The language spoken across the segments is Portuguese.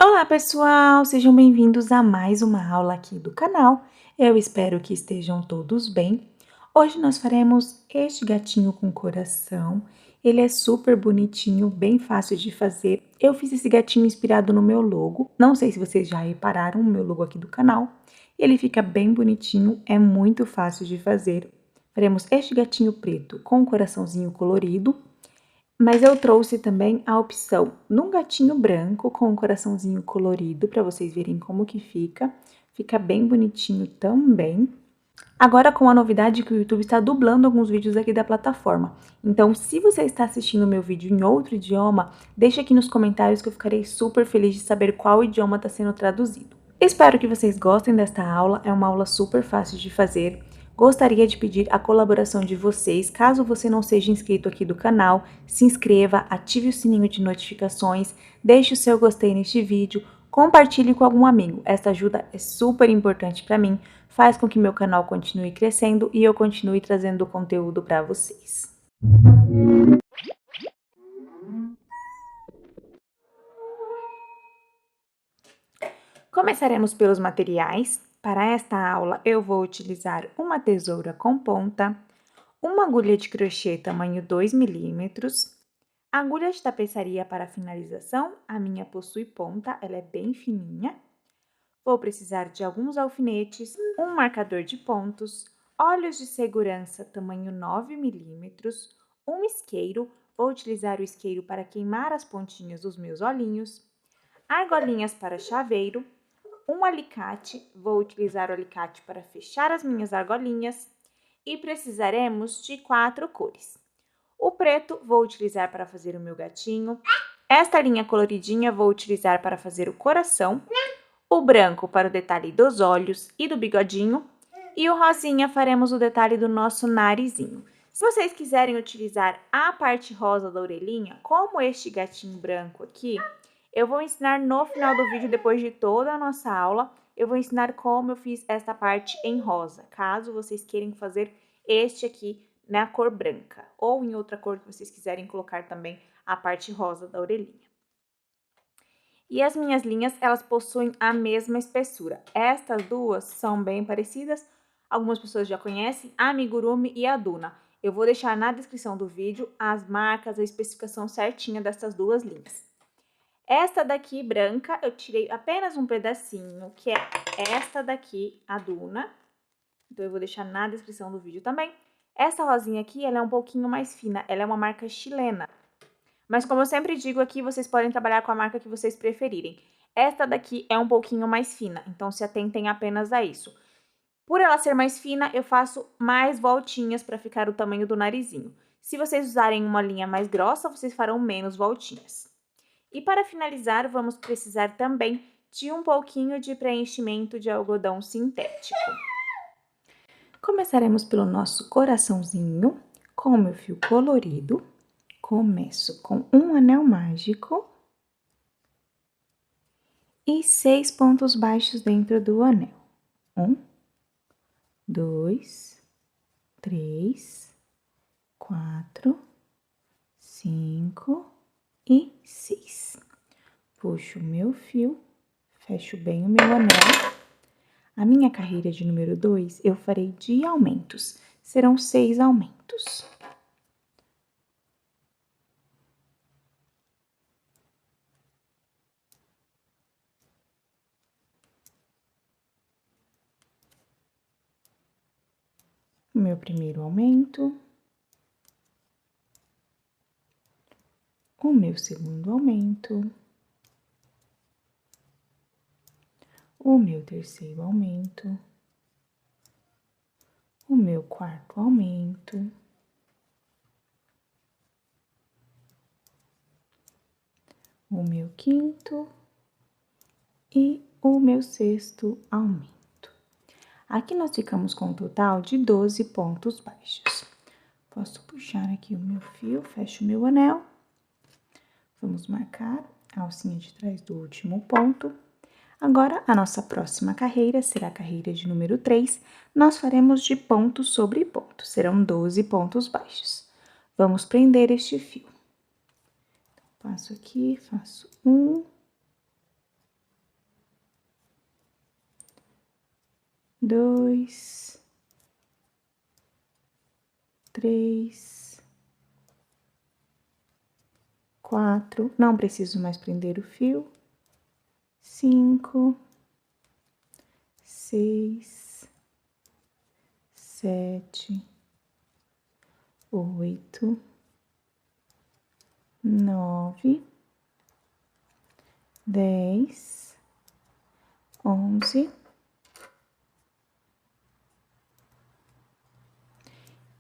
Olá pessoal, sejam bem-vindos a mais uma aula aqui do canal. Eu espero que estejam todos bem. Hoje nós faremos este gatinho com coração. Ele é super bonitinho, bem fácil de fazer. Eu fiz esse gatinho inspirado no meu logo. Não sei se vocês já repararam o meu logo aqui do canal. Ele fica bem bonitinho, é muito fácil de fazer. Faremos este gatinho preto com um coraçãozinho colorido. Mas eu trouxe também a opção num gatinho branco com um coraçãozinho colorido para vocês verem como que fica. Fica bem bonitinho também. Agora com a novidade que o YouTube está dublando alguns vídeos aqui da plataforma. Então, se você está assistindo o meu vídeo em outro idioma, deixa aqui nos comentários que eu ficarei super feliz de saber qual idioma está sendo traduzido. Espero que vocês gostem desta aula, é uma aula super fácil de fazer. Gostaria de pedir a colaboração de vocês, caso você não seja inscrito aqui do canal, se inscreva, ative o sininho de notificações, deixe o seu gostei neste vídeo, compartilhe com algum amigo, essa ajuda é super importante para mim, faz com que meu canal continue crescendo e eu continue trazendo conteúdo para vocês. Começaremos pelos materiais. Para esta aula, eu vou utilizar uma tesoura com ponta, uma agulha de crochê tamanho 2 milímetros, agulha de tapeçaria para finalização, a minha possui ponta, ela é bem fininha. Vou precisar de alguns alfinetes, um marcador de pontos, olhos de segurança tamanho 9 milímetros, um isqueiro, vou utilizar o isqueiro para queimar as pontinhas dos meus olhinhos, argolinhas para chaveiro, um alicate, vou utilizar o alicate para fechar as minhas argolinhas e precisaremos de 4 cores. O preto vou utilizar para fazer o meu gatinho, esta linha coloridinha vou utilizar para fazer o coração, o branco para o detalhe dos olhos e do bigodinho e o rosinha faremos o detalhe do nosso narizinho. Se vocês quiserem utilizar a parte rosa da orelhinha, como este gatinho branco aqui, eu vou ensinar no final do vídeo, depois de toda a nossa aula, eu vou ensinar como eu fiz esta parte em rosa, caso vocês queiram fazer este aqui na cor branca, ou em outra cor que vocês quiserem colocar também a parte rosa da orelhinha. E as minhas linhas, elas possuem a mesma espessura. Estas duas são bem parecidas, algumas pessoas já conhecem, a Amigurumi e a Duna. Eu vou deixar na descrição do vídeo as marcas, a especificação certinha dessas duas linhas. Esta daqui, branca, eu tirei apenas um pedacinho, que é esta daqui, a Duna. Então, eu vou deixar na descrição do vídeo também. Essa rosinha aqui, ela é um pouquinho mais fina, ela é uma marca chilena. Mas como eu sempre digo aqui, vocês podem trabalhar com a marca que vocês preferirem. Esta daqui é um pouquinho mais fina, então se atentem apenas a isso. Por ela ser mais fina, eu faço mais voltinhas para ficar o tamanho do narizinho. Se vocês usarem uma linha mais grossa, vocês farão menos voltinhas. E para finalizar, vamos precisar também de um pouquinho de preenchimento de algodão sintético. Começaremos pelo nosso coraçãozinho com o meu fio colorido. Começo com um anel mágico e 6 pontos baixos dentro do anel. 1, 2, 3, 4, 5 e 6. Puxo o meu fio, fecho bem o meu anel. A minha carreira de número 2 eu farei de aumentos, serão 6 aumentos. O meu primeiro aumento, o meu segundo aumento, o meu terceiro aumento, o meu quarto aumento, o meu quinto e o meu sexto aumento. Aqui nós ficamos com um total de 12 pontos baixos. Posso puxar aqui o meu fio, fecho o meu anel. Vamos marcar a alcinha de trás do último ponto. Agora, a nossa próxima carreira será a carreira de número 3. Nós faremos de ponto sobre ponto, serão 12 pontos baixos. Vamos prender este fio. Passo aqui, faço 1, 2, 3, 4, não preciso mais prender o fio, 5, 6, 7, 8, 9, 10, 11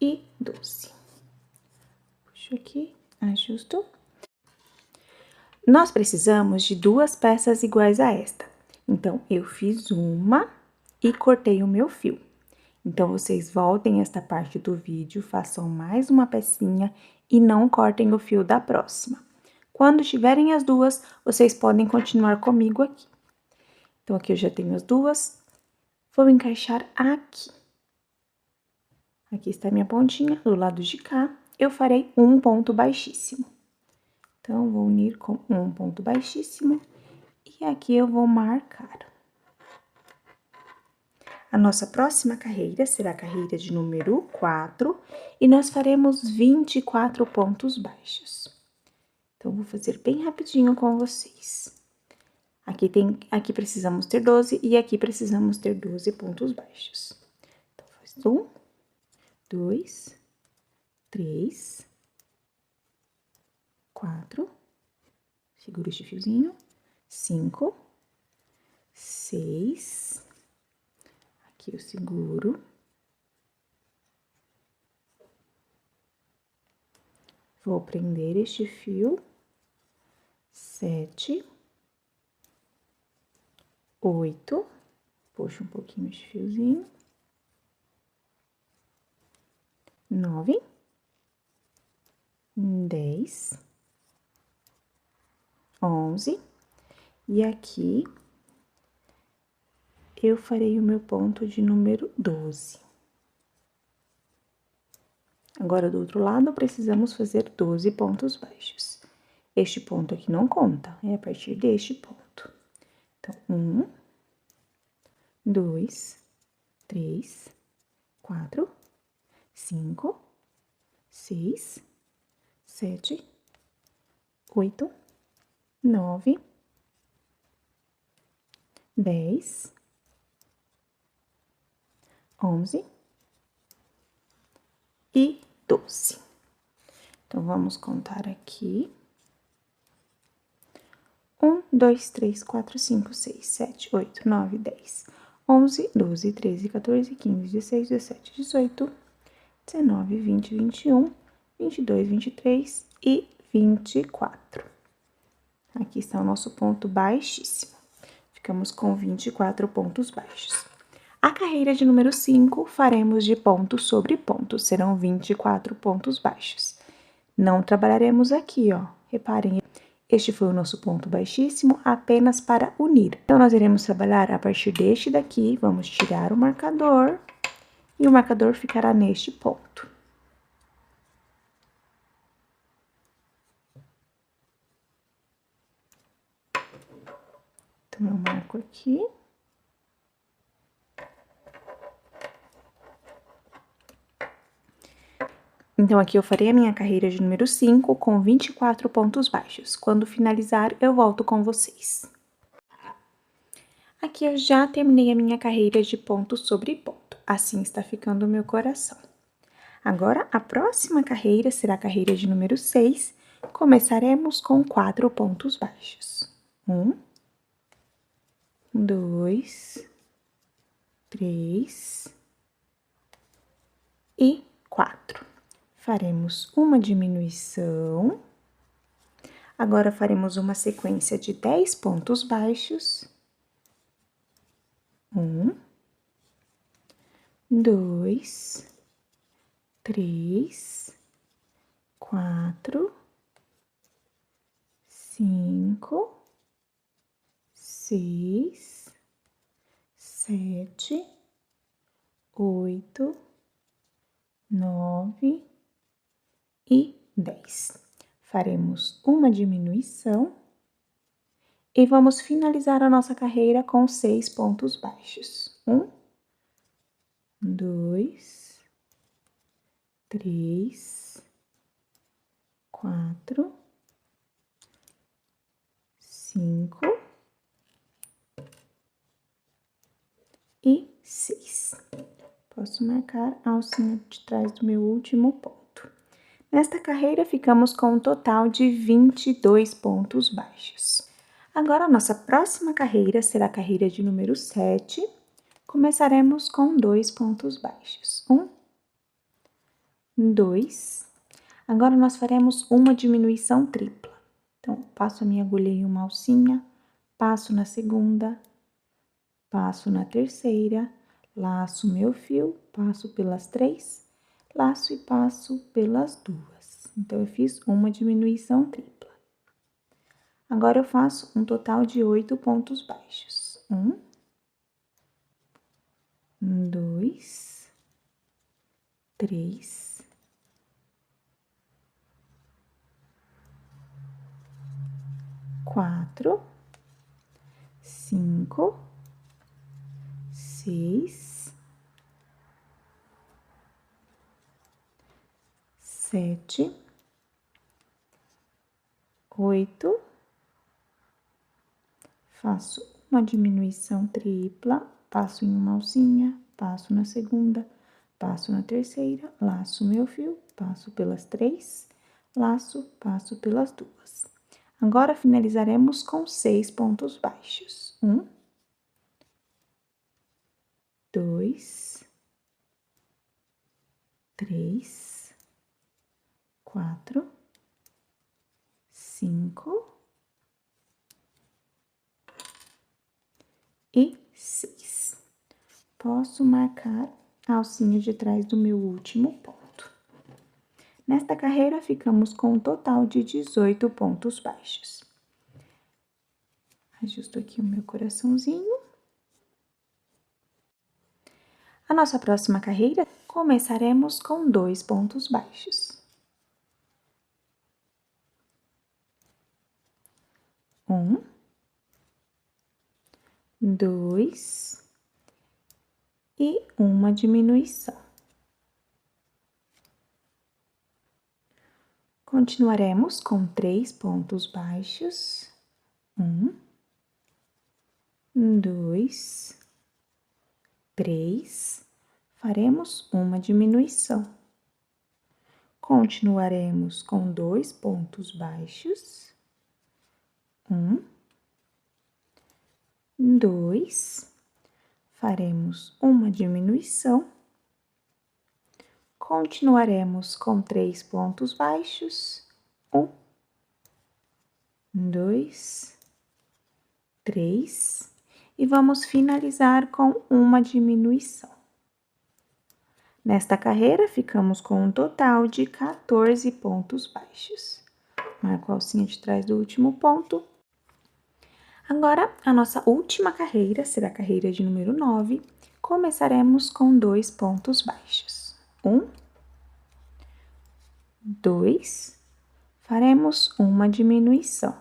e 12. Puxo aqui, ajusto. Nós precisamos de 2 peças iguais a esta. Então, eu fiz uma e cortei o meu fio. Então, vocês voltem esta parte do vídeo, façam mais uma pecinha e não cortem o fio da próxima. Quando tiverem as duas, vocês podem continuar comigo aqui. Então, aqui eu já tenho as duas, vou encaixar aqui. Aqui está a minha pontinha, do lado de cá, eu farei um ponto baixíssimo. Então, vou unir com um ponto baixíssimo e aqui eu vou marcar. A nossa próxima carreira será a carreira de número 4 e nós faremos 24 pontos baixos. Então, vou fazer bem rapidinho com vocês. Aqui precisamos ter 12 e aqui precisamos ter 12 pontos baixos. Então, faz 1, 2, 3, 4, seguro este fiozinho, 5, 6, aqui eu seguro, vou prender este fio, 7, 8, puxo um pouquinho este fiozinho, 9, 10, 11, e aqui eu farei o meu ponto de número 12. Agora, do outro lado, precisamos fazer 12 pontos baixos. Este ponto aqui não conta, é a partir deste ponto. Então, 1, 2, 3, 4, 5, 6, 7, 8, 9, 10, 11 e 12. Então, vamos contar aqui. 1, 2, 3, 4, 5, 6, 7, 8, 9, 10, 11, 12, 13, 14, 15, 16, 17, 18, 19, 20, 21, 22, 23 e 24. Aqui está o nosso ponto baixíssimo. Ficamos com 24 pontos baixos. A carreira de número 5, faremos de ponto sobre ponto, serão 24 pontos baixos. Não trabalharemos aqui, ó, reparem, este foi o nosso ponto baixíssimo, apenas para unir. Então, nós iremos trabalhar a partir deste daqui, vamos tirar o marcador, e o marcador ficará neste ponto. Então, eu marco aqui. Então, aqui eu farei a minha carreira de número 5 com 24 pontos baixos. Quando finalizar, eu volto com vocês. Aqui eu já terminei a minha carreira de ponto sobre ponto. Assim está ficando o meu coração. Agora, a próxima carreira será a carreira de número 6. Começaremos com 4 pontos baixos. 1, 2, 3 e 4. Faremos uma diminuição. Agora, faremos uma sequência de 10 pontos baixos. 1, 2, 3, 4, 5, 6, 7, 8, 9 e 10. Faremos uma diminuição e vamos finalizar a nossa carreira com 6 pontos baixos. 1, 2, 3, 4, 5 e 6. Posso marcar a alcinha de trás do meu último ponto. Nesta carreira, ficamos com um total de 22 pontos baixos. Agora, a nossa próxima carreira será a carreira de número 7. Começaremos com 2 pontos baixos. 1, 2. Agora, nós faremos uma diminuição tripla. Então, passo a minha agulha em uma alcinha, passo na segunda, passo na terceira, laço meu fio, passo pelas 3, laço e passo pelas 2. Então, eu fiz uma diminuição tripla. Agora, eu faço um total de 8 pontos baixos. 1, 2, 3, 4, 5, 6, 7, 8, faço uma diminuição tripla, passo em uma alcinha, passo na segunda, passo na terceira, laço meu fio, passo pelas 3, laço, passo pelas 2. Agora, finalizaremos com 6 pontos baixos. 1, 2, 3, 4, 5 e 6. Posso marcar a alcinha de trás do meu último ponto. Nesta carreira, ficamos com um total de 18 pontos baixos. Ajusto aqui o meu coraçãozinho. A nossa próxima carreira, começaremos com 2 pontos baixos. 1, 2 e uma diminuição. Continuaremos com 3 pontos baixos. 1, 2, 3. Faremos uma diminuição. Continuaremos com 2 pontos baixos. 1, 2. Faremos uma diminuição. Continuaremos com 3 pontos baixos. 1, 2, 3. E vamos finalizar com uma diminuição. Nesta carreira, ficamos com um total de 14 pontos baixos. Marco a alcinha de trás do último ponto. Agora, a nossa última carreira será a carreira de número 9. Começaremos com 2 pontos baixos. 1, 2, faremos uma diminuição.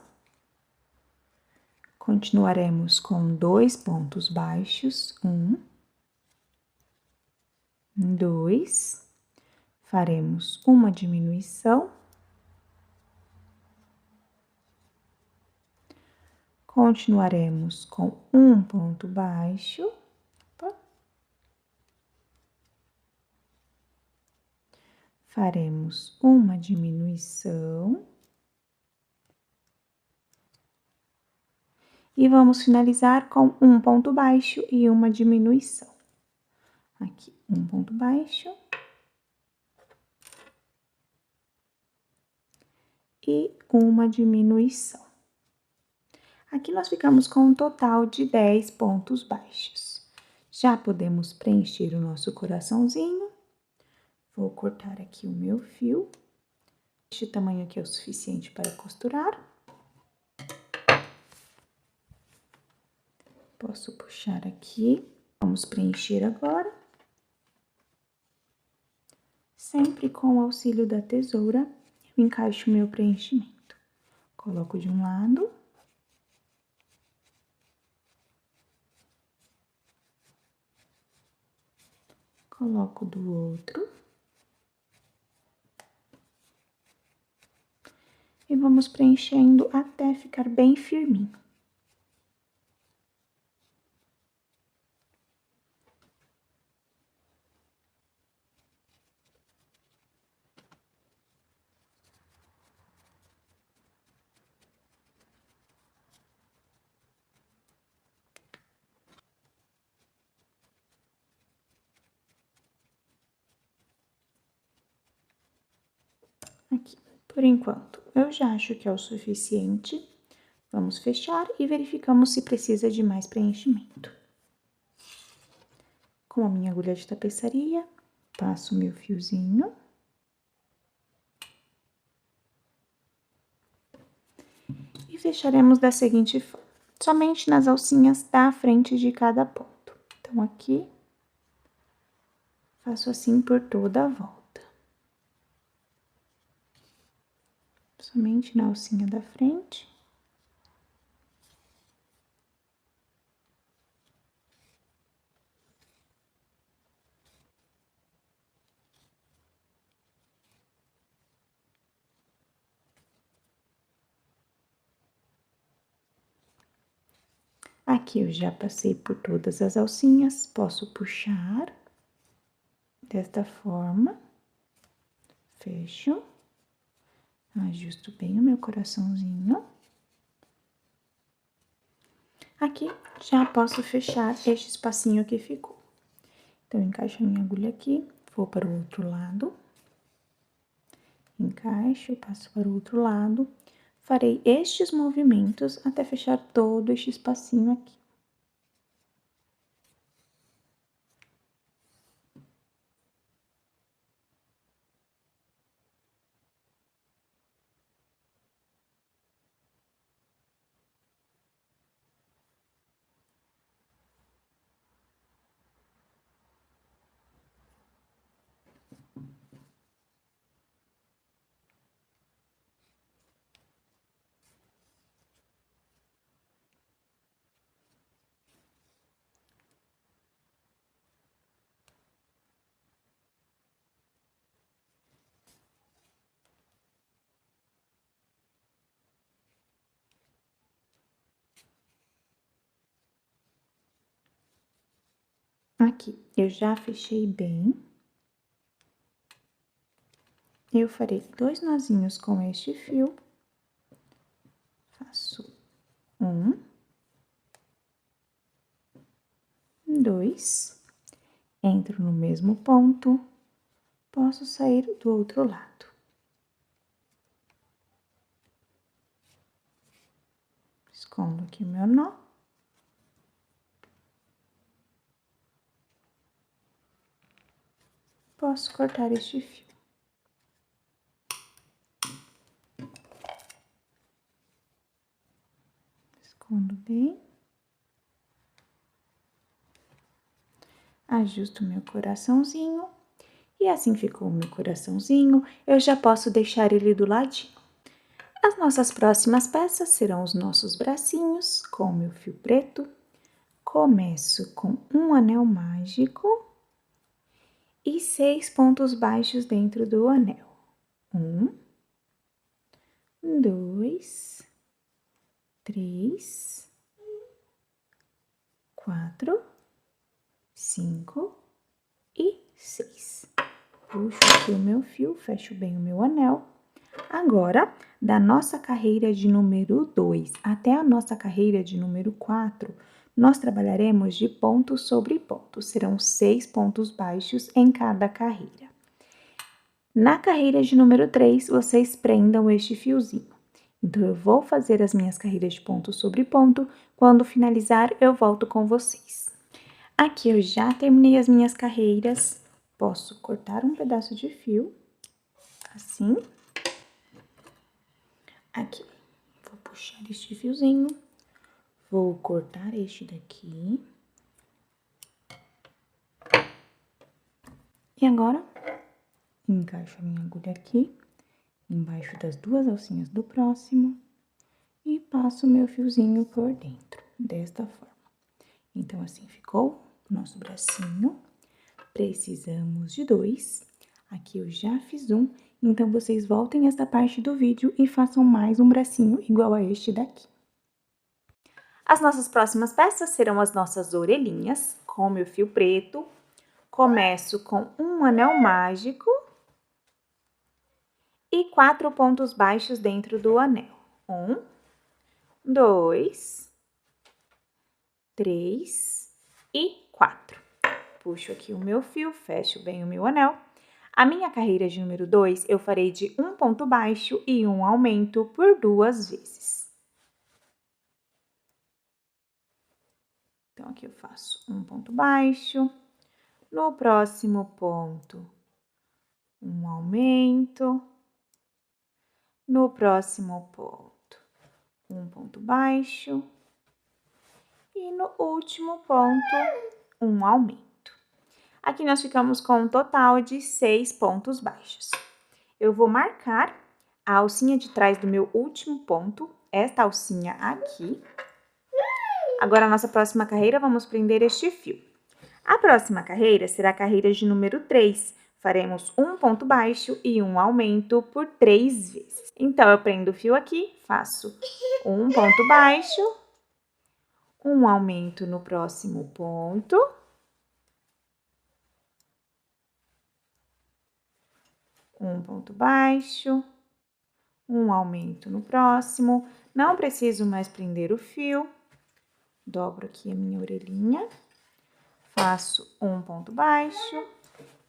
Continuaremos com 2 pontos baixos. 1, 2, faremos uma diminuição. Continuaremos com um ponto baixo. Opa. Faremos uma diminuição. E vamos finalizar com um ponto baixo e uma diminuição. Aqui, um ponto baixo. E uma diminuição. Aqui nós ficamos com um total de 10 pontos baixos. Já podemos preencher o nosso coraçãozinho. Vou cortar aqui o meu fio. Este tamanho aqui é o suficiente para costurar. Posso puxar aqui. Vamos preencher agora. Sempre com o auxílio da tesoura, eu encaixo o meu preenchimento. Coloco de um lado. Coloco do outro. E vamos preenchendo até ficar bem firminho. Aqui, por enquanto, eu já acho que é o suficiente. Vamos fechar e verificamos se precisa de mais preenchimento. Com a minha agulha de tapeçaria, passo meu fiozinho. E fecharemos da seguinte forma, somente nas alcinhas da frente de cada ponto. Então, aqui, faço assim por toda a volta. Somente na alcinha da frente. Aqui eu já passei por todas as alcinhas, posso puxar desta forma, fecho, ajusto bem o meu coraçãozinho. Aqui já posso fechar este espacinho que ficou. Então, encaixo a minha agulha aqui, vou para o outro lado, encaixo, passo para o outro lado, farei estes movimentos até fechar todo este espacinho aqui. Aqui, eu já fechei bem. Eu farei 2 nozinhos com este fio. Faço 1, 2, entro no mesmo ponto, posso sair do outro lado. Escondo aqui o meu nó. Posso cortar este fio. Escondo bem. Ajusto meu coraçãozinho. E assim ficou o meu coraçãozinho, eu já posso deixar ele do ladinho. As nossas próximas peças serão os nossos bracinhos com o meu fio preto. Começo com um anel mágico e 6 pontos baixos dentro do anel. 1, 2, 3, 4, 5 e 6. Puxo aqui o meu fio, fecho bem o meu anel. Agora, da nossa carreira de número 2 até a nossa carreira de número 4, nós trabalharemos de ponto sobre ponto. Serão 6 pontos baixos em cada carreira. Na carreira de número 3, vocês prendam este fiozinho. Então, eu vou fazer as minhas carreiras de ponto sobre ponto. Quando finalizar, eu volto com vocês. Aqui eu já terminei as minhas carreiras. Posso cortar um pedaço de fio, assim. Aqui, vou puxar este fiozinho, vou cortar este daqui. E agora, encaixo a minha agulha aqui, embaixo das 2 alcinhas do próximo, e passo o meu fiozinho por dentro, desta forma. Então, assim ficou o nosso bracinho. precisamos de 2. Aqui eu já fiz um, então vocês voltem essa parte do vídeo e façam mais um bracinho igual a este daqui. As nossas próximas peças serão as nossas orelhinhas, com o meu fio preto. Começo com um anel mágico e 4 pontos baixos dentro do anel. 1, 2, 3 e 4. Puxo aqui o meu fio, fecho bem o meu anel. A minha carreira de número 2, eu farei de um ponto baixo e um aumento por 2 vezes. Então, aqui eu faço um ponto baixo, no próximo ponto, um aumento, no próximo ponto, um ponto baixo e no último ponto, um aumento. Aqui nós ficamos com um total de 6 pontos baixos. Eu vou marcar a alcinha de trás do meu último ponto, esta alcinha aqui. Agora, a nossa próxima carreira, vamos prender este fio. A próxima carreira será a carreira de número 3. Faremos um ponto baixo e um aumento por 3 vezes. Então, eu prendo o fio aqui, faço um ponto baixo, um aumento no próximo ponto, um ponto baixo, um aumento no próximo. Não preciso mais prender o fio. Dobro aqui a minha orelhinha, faço um ponto baixo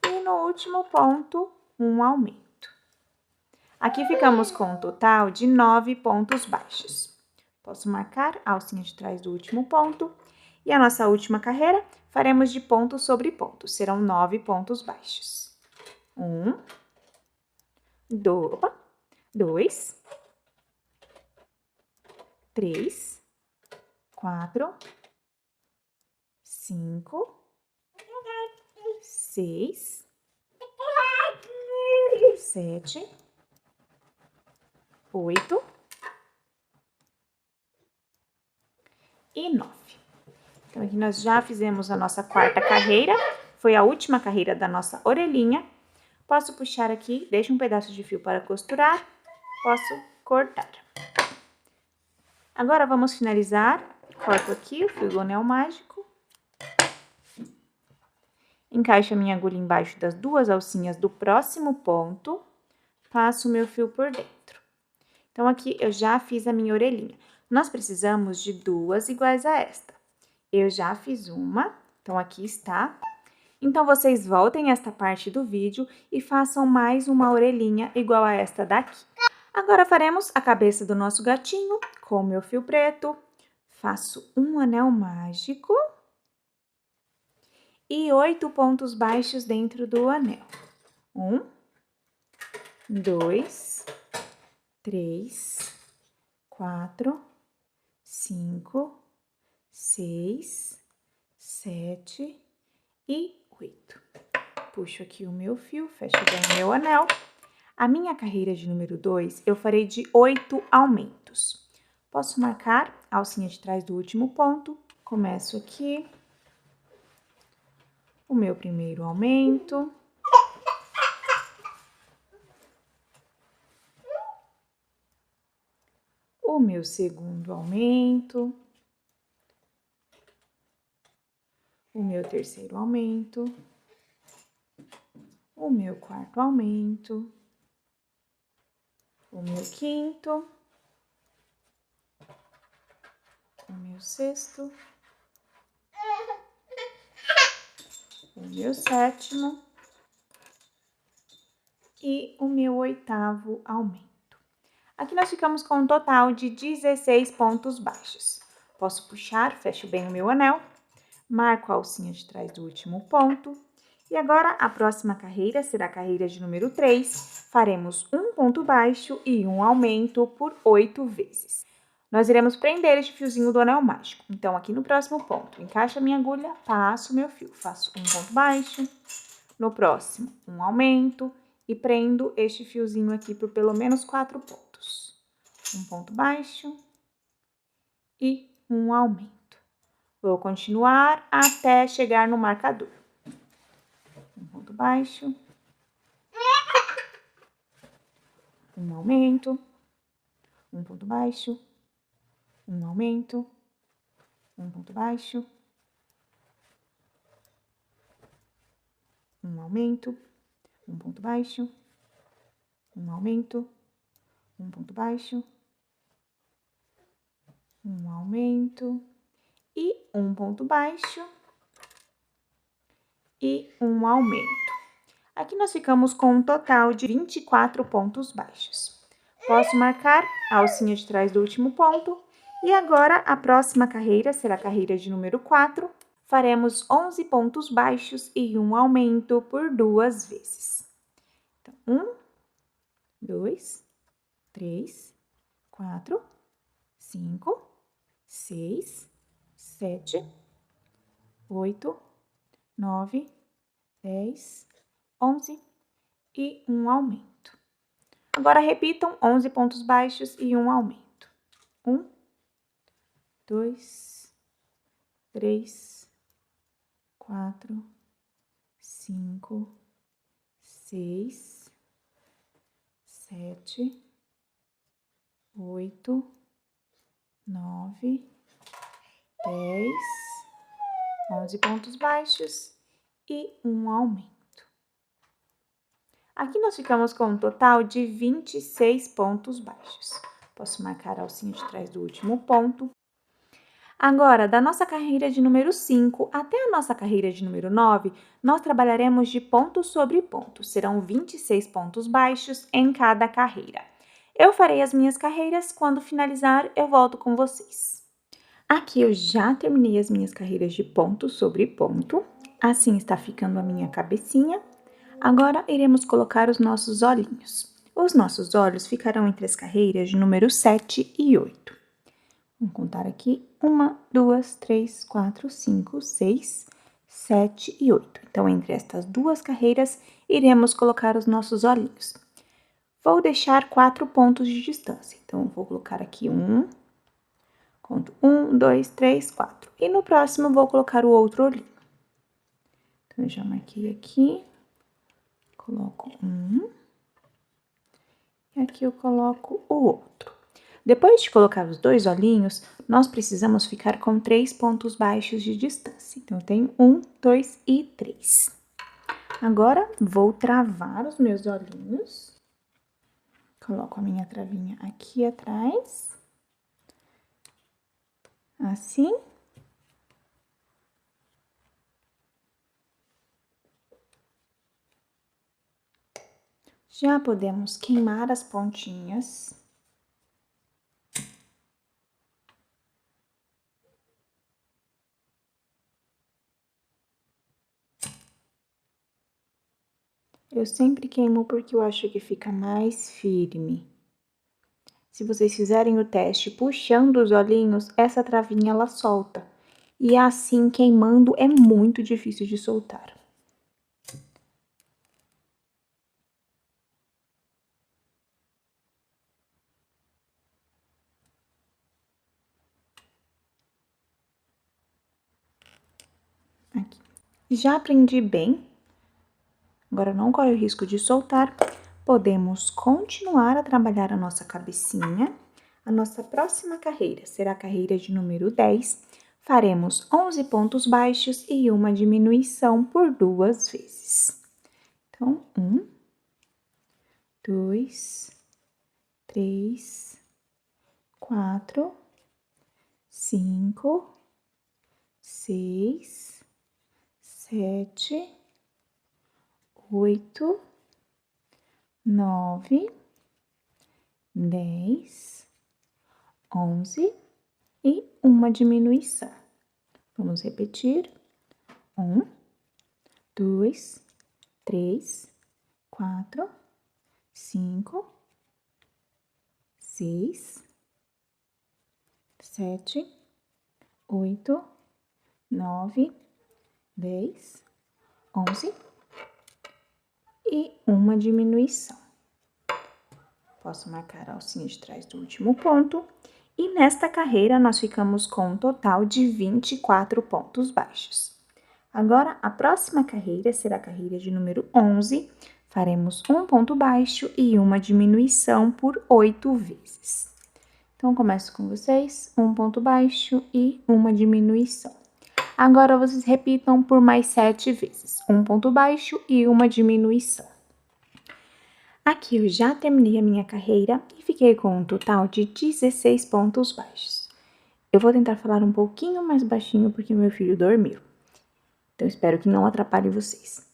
e no último ponto, um aumento. Aqui ficamos com um total de 9 pontos baixos. Posso marcar a alcinha de trás do último ponto. E a nossa última carreira, faremos de ponto sobre ponto. Serão 9 pontos baixos. 1, 2, 3, 4, 5, 6, 7, 8 e 9. Então, aqui nós já fizemos a nossa quarta carreira, foi a última carreira da nossa orelhinha. Posso puxar aqui, deixo um pedaço de fio para costurar, posso cortar. Agora, vamos finalizar. Corto aqui o fio do anel mágico. Encaixo a minha agulha embaixo das 2 alcinhas do próximo ponto. Passo o meu fio por dentro. Então, aqui eu já fiz a minha orelhinha. Nós precisamos de 2 iguais a esta. Eu já fiz uma, então aqui está. Então, vocês voltem esta parte do vídeo e façam mais uma orelhinha igual a esta daqui. Agora, faremos a cabeça do nosso gatinho com o meu fio preto. Faço um anel mágico e 8 pontos baixos dentro do anel. 1, 2, 3, 4, 5, 6, 7 e 8. Puxo aqui o meu fio, fecho bem o meu anel. A minha carreira de número 2, eu farei de 8 aumentos. Posso marcar a alcinha de trás do último ponto. Começo aqui. O meu primeiro aumento. O meu segundo aumento. O meu terceiro aumento. O meu quarto aumento. O meu quinto. O meu sexto. O meu sétimo e o meu oitavo aumento. Aqui nós ficamos com um total de 16 pontos baixos. Posso puxar, fecho bem o meu anel, marco a alcinha de trás do último ponto. E agora, a próxima carreira será a carreira de número 3. Faremos um ponto baixo e um aumento por 8 vezes. Nós iremos prender este fiozinho do anel mágico. Então, aqui no próximo ponto, encaixo a minha agulha, passo o meu fio, faço um ponto baixo, no próximo, um aumento e prendo este fiozinho aqui por pelo menos 4 pontos. Um ponto baixo e um aumento. Vou continuar até chegar no marcador. baixo, um aumento, um ponto baixo, um aumento, um ponto baixo, um aumento, um ponto baixo, um aumento, um ponto baixo, um aumento e um ponto baixo e um aumento. Aqui nós ficamos com um total de 24 pontos baixos. Posso marcar a alcinha de trás do último ponto. E agora, a próxima carreira será a carreira de número 4. Faremos 11 pontos baixos e um aumento por 2 vezes. Então, 1, 2, 3, 4, 5, 6, 7, 8, 9, 10, 11 e um aumento. Agora, repitam 11 pontos baixos e um aumento. 1, 2, 3, 4, 5, 6, 7, 8, 9, 10, 11 pontos baixos e um aumento. Aqui nós ficamos com um total de 26 pontos baixos. Posso marcar a alcinha de trás do último ponto. Agora, da nossa carreira de número 5 até a nossa carreira de número 9, nós trabalharemos de ponto sobre ponto. Serão 26 pontos baixos em cada carreira. Eu farei as minhas carreiras, quando finalizar eu volto com vocês. Aqui eu já terminei as minhas carreiras de ponto sobre ponto. Assim está ficando a minha cabecinha. Agora, iremos colocar os nossos olhinhos. Os nossos olhos ficarão entre as carreiras de número 7 e 8. Vamos contar aqui. 1, 2, 3, 4, 5, 6, 7 e 8. Então, entre estas duas carreiras, iremos colocar os nossos olhinhos. Vou deixar 4 pontos de distância. Então, vou colocar aqui 1. Conto 1, 2, 3, 4. E no próximo, vou colocar o outro olhinho. Então, eu já marquei aqui. Coloco 1. E aqui eu coloco o outro. Depois de colocar os 2 olhinhos, nós precisamos ficar com 3 pontos baixos de distância. Então, eu tenho 1, 2 e 3. Agora, vou travar os meus olhinhos. Coloco a minha travinha aqui atrás. Assim. Já podemos queimar as pontinhas. Eu sempre queimo porque eu acho que fica mais firme. Se vocês fizerem o teste puxando os olhinhos, essa travinha ela solta. E assim, queimando, é muito difícil de soltar. Aqui. Já prendi bem. Agora, não corre o risco de soltar. Podemos continuar a trabalhar a nossa cabecinha. A nossa próxima carreira será a carreira de número 10. Faremos 11 pontos baixos e uma diminuição por 2 vezes. Então, 1, 2, 3, 4, 5, 6, 7, 8, 9, 10, 11 e uma diminuição. Vamos repetir. 1, 2, 3, 4, 5, 6, 7, 8, 9, 10, 11 e uma diminuição. Posso marcar a alcinha de trás do último ponto. E nesta carreira, nós ficamos com um total de 24 pontos baixos. Agora, a próxima carreira será a carreira de número 11. Faremos um ponto baixo e uma diminuição por 8 vezes. Então, começo com vocês, um ponto baixo e uma diminuição. Agora, vocês repitam por mais 7 vezes, um ponto baixo e uma diminuição. Aqui eu já terminei a minha carreira e fiquei com um total de 16 pontos baixos. Eu vou tentar falar um pouquinho mais baixinho porque meu filho dormiu. Então, espero que não atrapalhe vocês.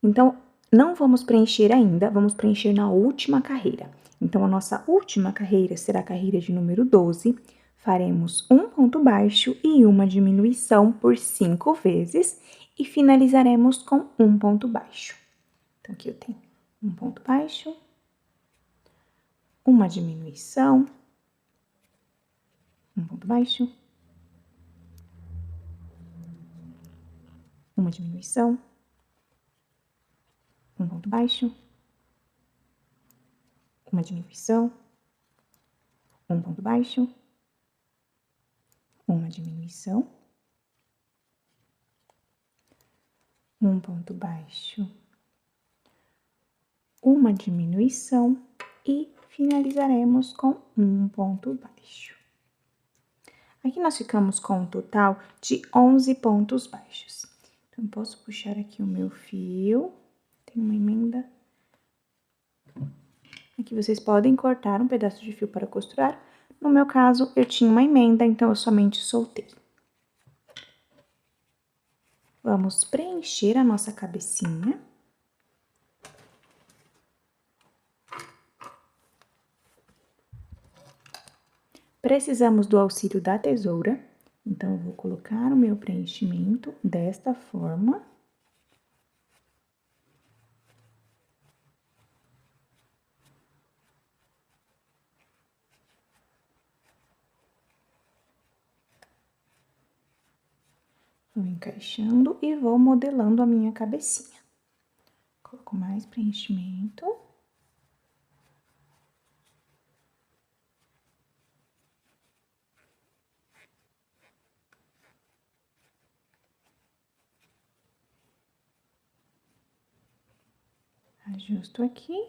Então, não vamos preencher ainda, vamos preencher na última carreira. Então, a nossa última carreira será a carreira de número 12. Faremos um ponto baixo e uma diminuição por 5 vezes e finalizaremos com um ponto baixo. Então, aqui eu tenho um ponto baixo, uma diminuição, um ponto baixo, uma diminuição, um ponto baixo, uma diminuição, um ponto baixo, uma diminuição, um ponto baixo, uma diminuição e finalizaremos com um ponto baixo. Aqui nós ficamos com um total de 11 pontos baixos. Então, posso puxar aqui o meu fio, tem uma emenda. Aqui vocês podem cortar um pedaço de fio para costurar. No meu caso, eu tinha uma emenda, então eu somente soltei. Vamos preencher a nossa cabecinha. Precisamos do auxílio da tesoura, então eu vou colocar o meu preenchimento desta forma. Vou encaixando e vou modelando a minha cabecinha. Coloco mais preenchimento. Ajusto aqui.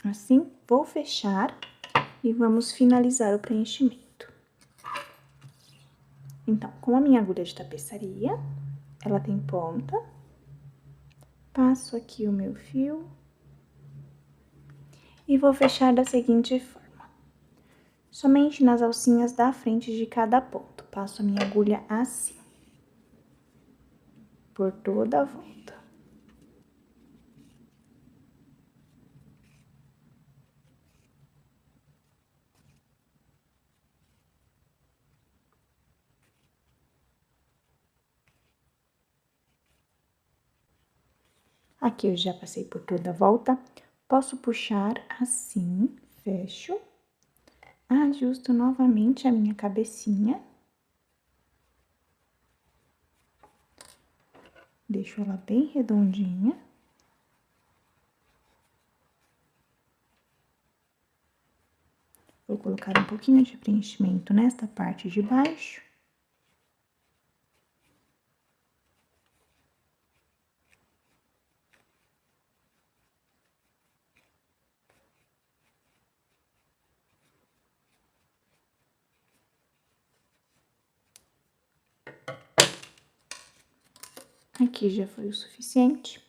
Assim, vou fechar e vamos finalizar o preenchimento. Então, com a minha agulha de tapeçaria, ela tem ponta. Passo aqui o meu fio. E vou fechar da seguinte forma. Somente nas alcinhas da frente de cada ponto. Passo a minha agulha assim. Por toda a volta. Aqui eu já passei por toda a volta. Posso puxar assim, fecho. Ajusto novamente a minha cabecinha. Deixo ela bem redondinha. Vou colocar um pouquinho de preenchimento nesta parte de baixo. Aqui já foi o suficiente.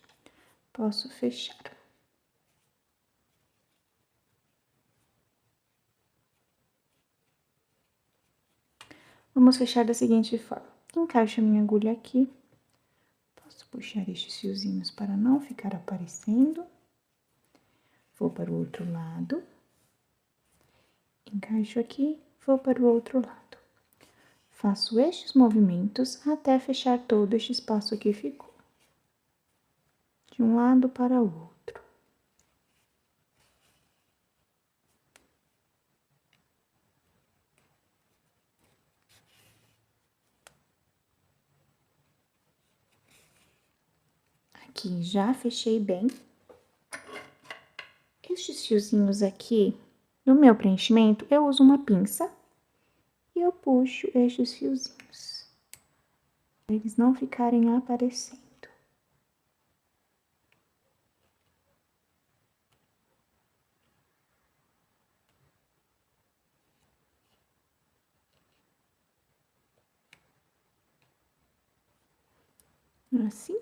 Posso fechar. Vamos fechar da seguinte forma. Encaixo a minha agulha aqui. Posso puxar estes fiozinhos para não ficar aparecendo. Vou para o outro lado. Encaixo aqui, vou para o outro lado. Faço estes movimentos até fechar todo este espaço que ficou. De um lado para o outro. Aqui já fechei bem. Estes fiozinhos aqui, no meu preenchimento, eu uso uma pinça e eu puxo estes fiozinhos. eles não ficarem aparecendo. Assim.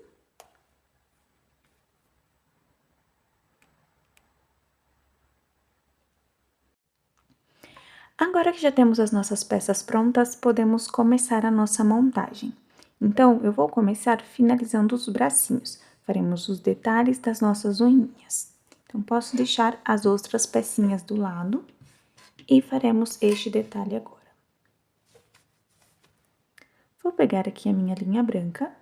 Agora que já temos as nossas peças prontas, podemos começar a nossa montagem. Então, eu vou começar finalizando os bracinhos. Faremos os detalhes das nossas unhinhas. Então, posso deixar as outras pecinhas do lado e faremos este detalhe agora. Vou pegar aqui a minha linha branca.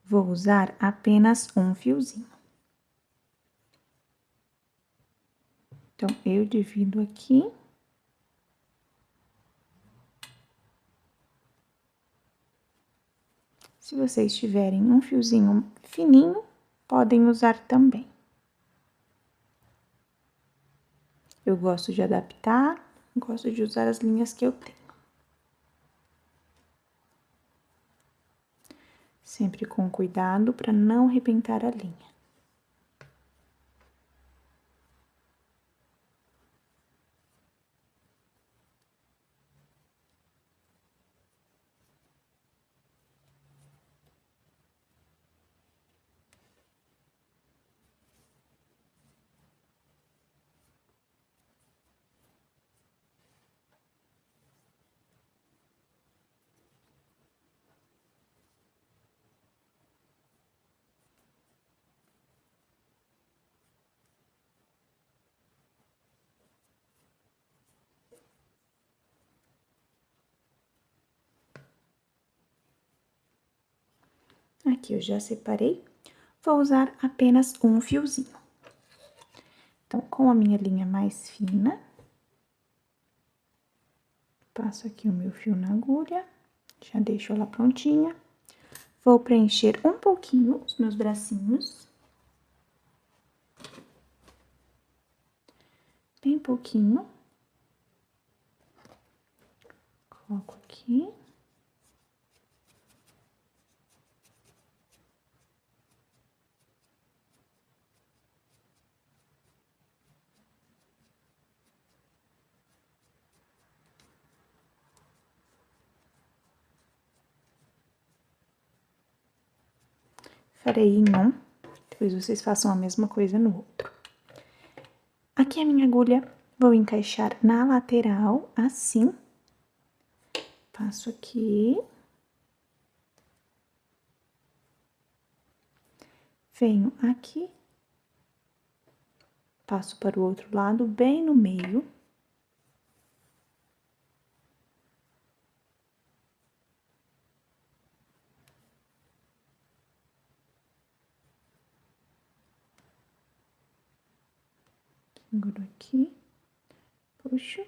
Vou usar apenas um fiozinho. Então, eu divido aqui. Se vocês tiverem um fiozinho fininho, podem usar também. Eu gosto de adaptar, gosto de usar as linhas que eu tenho. Sempre com cuidado para não arrebentar a linha. Aqui eu já separei, vou usar apenas um fiozinho. Então, com a minha linha mais fina, passo aqui o meu fio na agulha, já deixo ela prontinha. Vou preencher um pouquinho os meus bracinhos. Bem pouquinho. Coloco aqui. Farei em um, depois vocês façam a mesma coisa no outro. Aqui a minha agulha, vou encaixar na lateral, assim. Passo aqui. Venho aqui. Passo para o outro lado, bem no meio. Seguro aqui, puxo,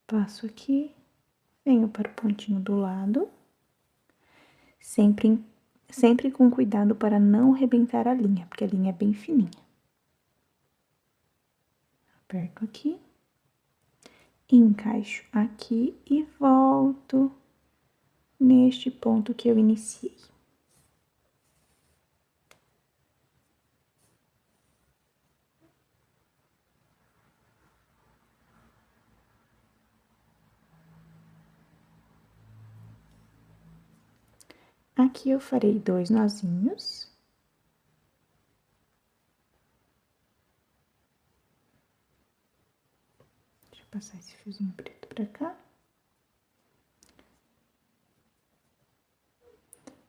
passo aqui, venho para o pontinho do lado, sempre com cuidado para não arrebentar a linha, porque a linha é bem fininha. Aperto aqui, encaixo aqui e volto neste ponto que eu iniciei. Aqui eu farei 2 nozinhos. Deixa eu passar esse fiozinho preto pra cá.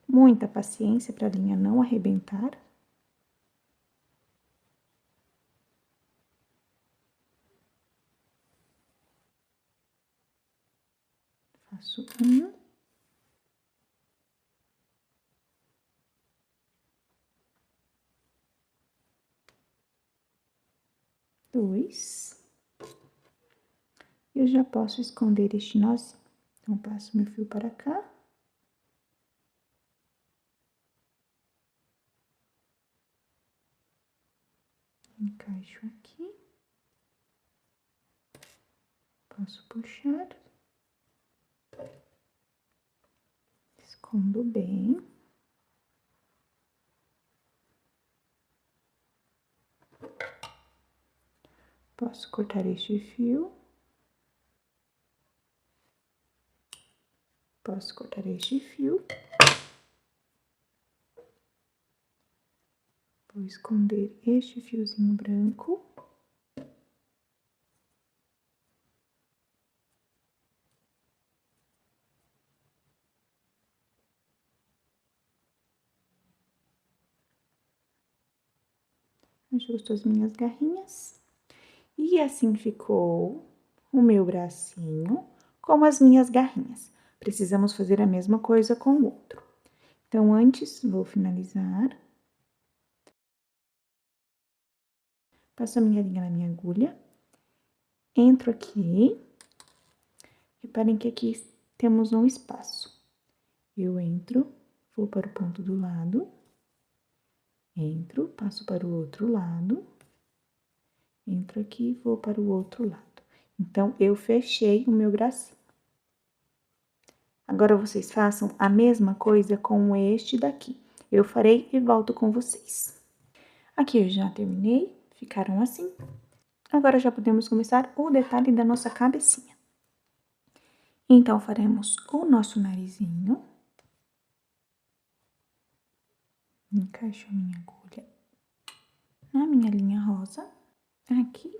Muita paciência pra linha não arrebentar. Faço um. Dois. Eu já posso esconder este nozinho. Então, passo meu fio para cá. Encaixo aqui. Posso puxar. Escondo bem. Posso cortar este fio. Posso cortar este fio. Vou esconder este fiozinho branco. Ajusto as minhas garrinhas. E assim ficou o meu bracinho com as minhas garrinhas. Precisamos fazer a mesma coisa com o outro. Então, antes, vou finalizar. Passo a minha linha na minha agulha. Entro aqui. Reparem que aqui temos um espaço. Eu entro, vou para o ponto do lado. Entro, passo para o outro lado. Entro aqui, vou para o outro lado. Então, eu fechei o meu bracinho. Agora, vocês façam a mesma coisa com este daqui. Eu farei e volto com vocês. Aqui eu já terminei, ficaram assim. Agora, já podemos começar o detalhe da nossa cabecinha. Então, faremos o nosso narizinho. Encaixo a minha agulha na minha linha rosa, aqui.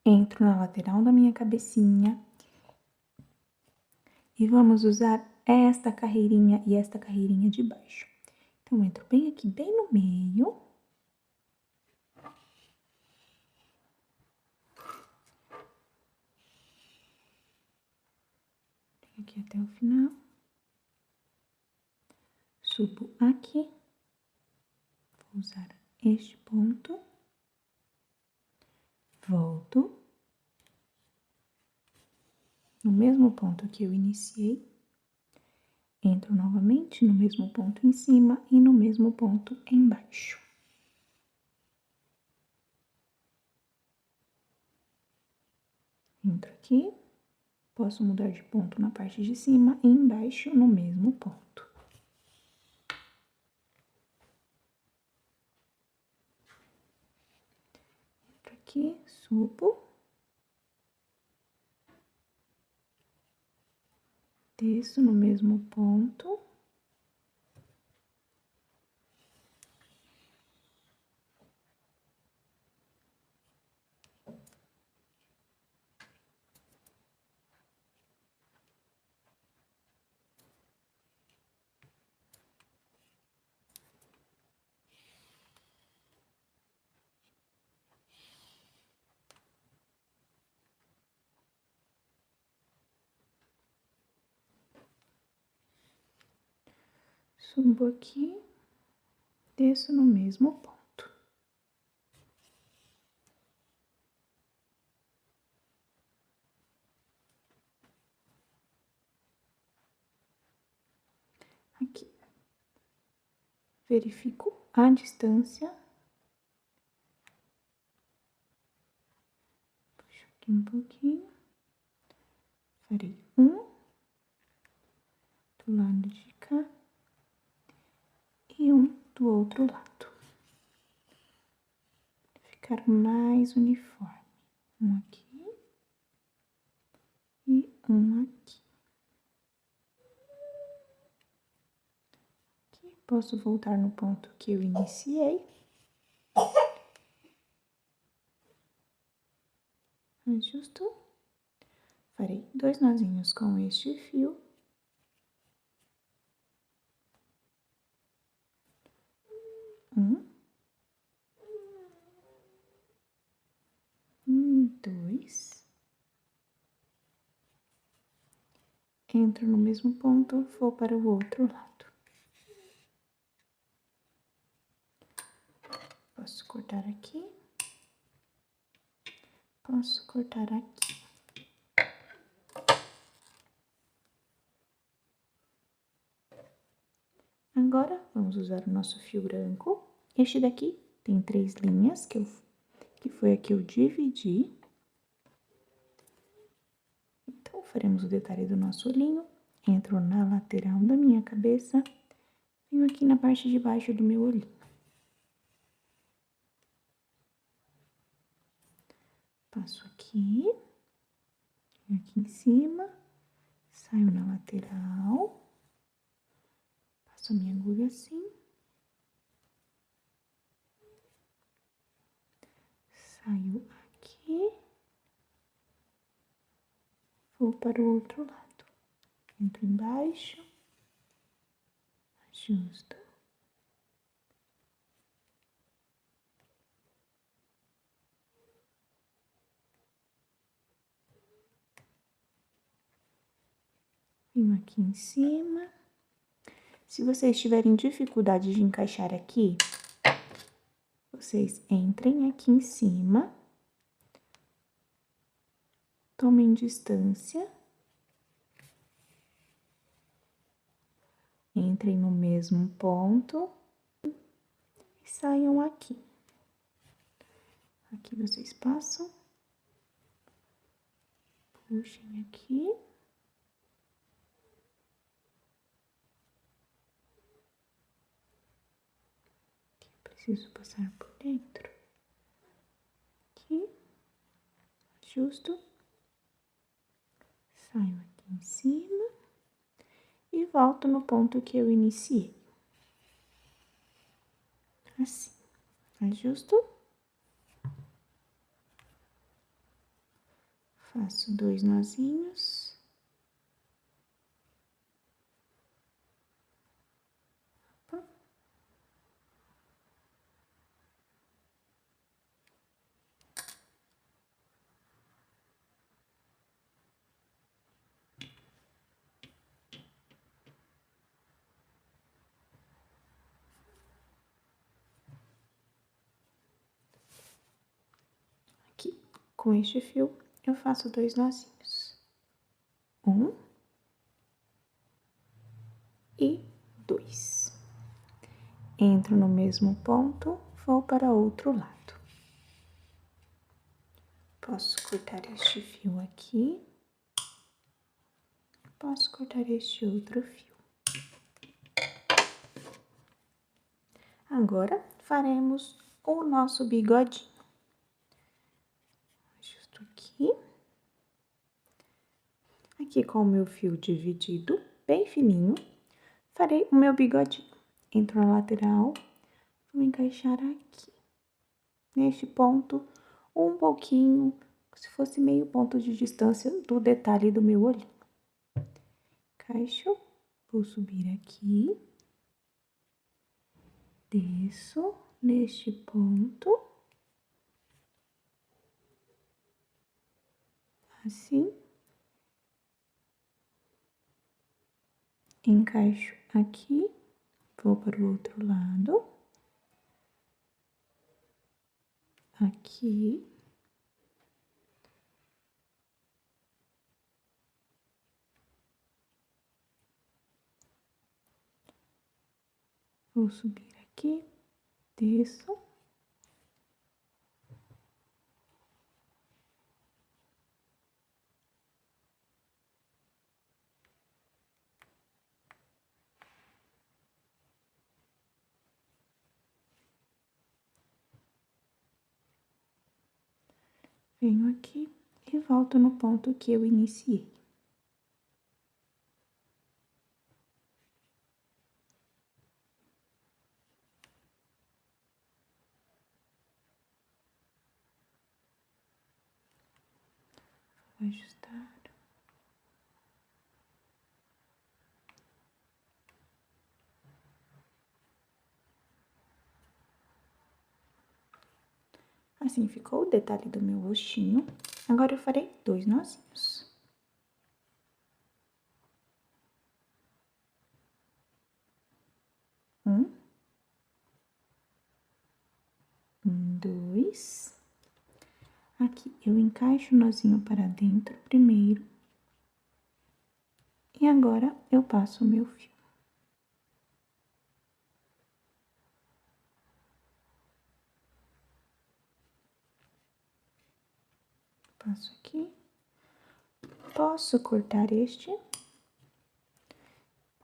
Entro na lateral da minha cabecinha. E vamos usar esta carreirinha e esta carreirinha de baixo. Então, entro bem aqui, bem no meio. Venho aqui até o final. Subo aqui. Vou usar este ponto. Volto. No mesmo ponto que eu iniciei. Entro novamente no mesmo ponto em cima e no mesmo ponto embaixo. Entro aqui, posso mudar de ponto na parte de cima e embaixo no mesmo ponto. Entro aqui, subo. Desço no mesmo ponto. Subo aqui, desço no mesmo ponto. Aqui. Verifico a distância. Puxo aqui um pouquinho. Farei um do lado de cá e um do outro lado. Ficar mais uniforme. Um aqui e um aqui. Aqui, posso voltar no ponto que eu iniciei. Ajusto. Farei 2 nozinhos com este fio. Dois. Entro no mesmo ponto, vou para o outro lado. Posso cortar aqui. Posso cortar aqui. Agora, vamos usar o nosso fio branco. Este daqui tem 3 linhas, que foi a que eu dividi. Então, faremos o detalhe do nosso olhinho. Entro na lateral da minha cabeça, venho aqui na parte de baixo do meu olhinho. Passo aqui em cima, saio na lateral, passo a minha agulha assim, saio aqui, vou para o outro lado, entro embaixo, ajusto. Venho aqui em cima. Se vocês tiverem dificuldade de encaixar aqui, vocês entrem aqui em cima, tomem distância, entrem no mesmo ponto e saiam aqui. Aqui vocês passam, puxem aqui. Preciso passar por dentro. Aqui, ajusto, saio aqui em cima e volto no ponto que eu iniciei. Assim, ajusto, faço 2 nozinhos. Opa. Aqui, com este fio, eu faço 2 nozinhos. 1 e 2. Entro no mesmo ponto, vou para outro lado. Posso cortar este fio aqui. Posso cortar este outro fio. Agora, faremos o nosso bigodinho. Ajusto aqui. Aqui com o meu fio dividido, bem fininho, farei o meu bigodinho. Entro na lateral, vou encaixar aqui. Neste ponto, um pouquinho, se fosse meio ponto de distância do detalhe do meu olhinho. Encaixo, vou subir aqui. Desço neste ponto, assim, encaixo aqui, vou para o outro lado, aqui, vou subir aqui, desço. Venho aqui e volto no ponto que eu iniciei. Vou ajustar. Assim ficou o detalhe do meu rostinho. Agora eu farei 2 nozinhos. 1, 2. Aqui eu encaixo o nozinho para dentro primeiro. E agora eu passo o meu fio. Passo aqui. Posso cortar este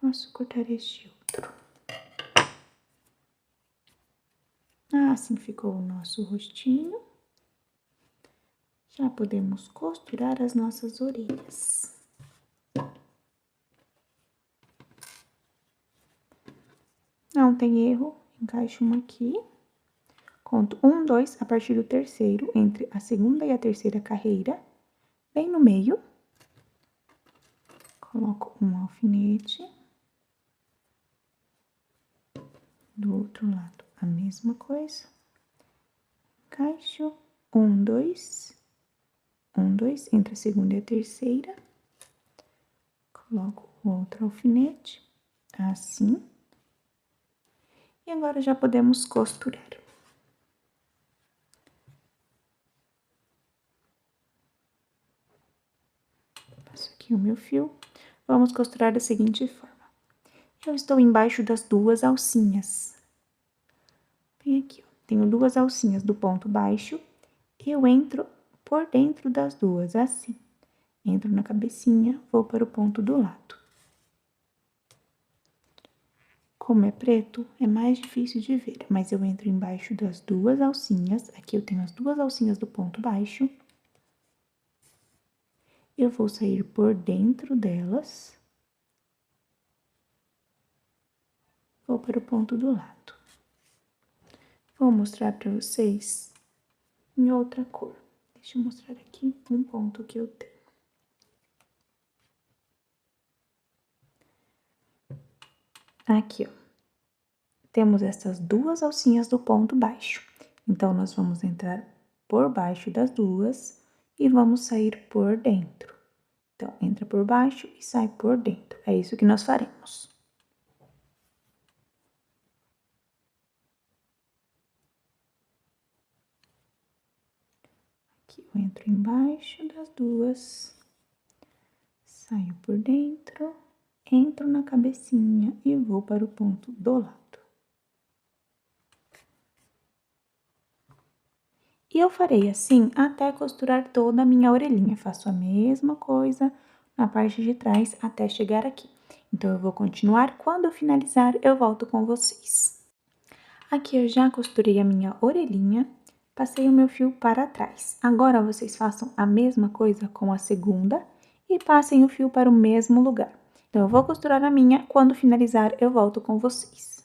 posso cortar este outro. Assim ficou o nosso rostinho. Já podemos costurar as nossas orelhas. Não tem erro, encaixo uma aqui. Conto 1, 2, a partir do terceiro, entre a segunda e a terceira carreira, bem no meio. Coloco um alfinete. Do outro lado, a mesma coisa. Encaixo 1, 2, 1, 2, entre a segunda e a terceira. Coloco outro alfinete, assim. E agora já podemos costurar. Passo aqui o meu fio. Vamos costurar da seguinte forma. Eu estou embaixo das duas alcinhas. Bem aqui, ó. Tenho duas alcinhas do ponto baixo. Eu entro por dentro das duas, assim. Entro na cabecinha, vou para o ponto do lado. Como é preto, é mais difícil de ver, mas eu entro embaixo das duas alcinhas. Aqui eu tenho as duas alcinhas do ponto baixo. Eu vou sair por dentro delas. Vou para o ponto do lado. Vou mostrar para vocês em outra cor. Deixa eu mostrar aqui um ponto que eu tenho. Aqui, ó. Temos essas duas alcinhas do ponto baixo. Então, nós vamos entrar por baixo das duas e vamos sair por dentro. Então, entra por baixo e sai por dentro. É isso que nós faremos. Aqui eu entro embaixo das duas, saio por dentro, entro na cabecinha e vou para o ponto do lado. E eu farei assim até costurar toda a minha orelhinha. Faço a mesma coisa na parte de trás até chegar aqui. Então, eu vou continuar. Quando eu finalizar, eu volto com vocês. Aqui eu já costurei a minha orelhinha, passei o meu fio para trás. Agora, vocês façam a mesma coisa com a segunda e passem o fio para o mesmo lugar. Então, eu vou costurar a minha, quando finalizar, eu volto com vocês.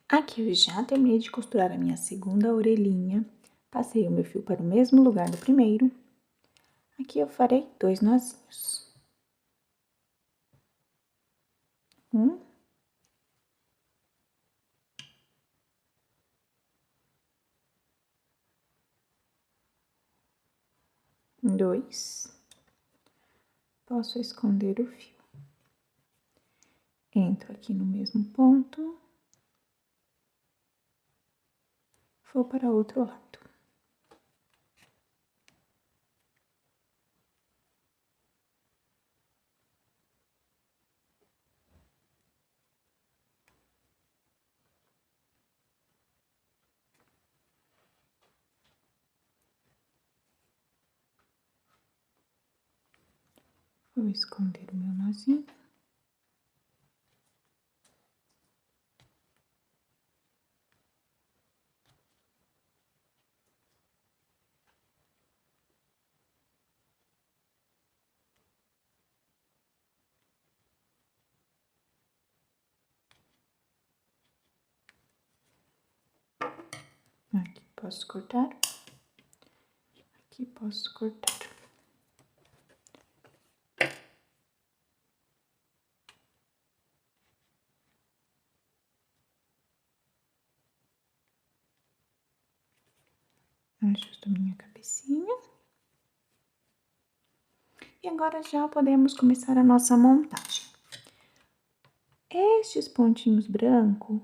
Aqui eu já terminei de costurar a minha segunda orelhinha, passei o meu fio para o mesmo lugar do primeiro. Aqui eu farei 2 nozinhos. 1. 2. Posso esconder o fio. Entro aqui no mesmo ponto. Vou para o outro lado. Vou esconder o meu nozinho. Aqui posso cortar. Aqui posso cortar. Ajusto a minha cabecinha. E agora já podemos começar a nossa montagem. Estes pontinhos brancos,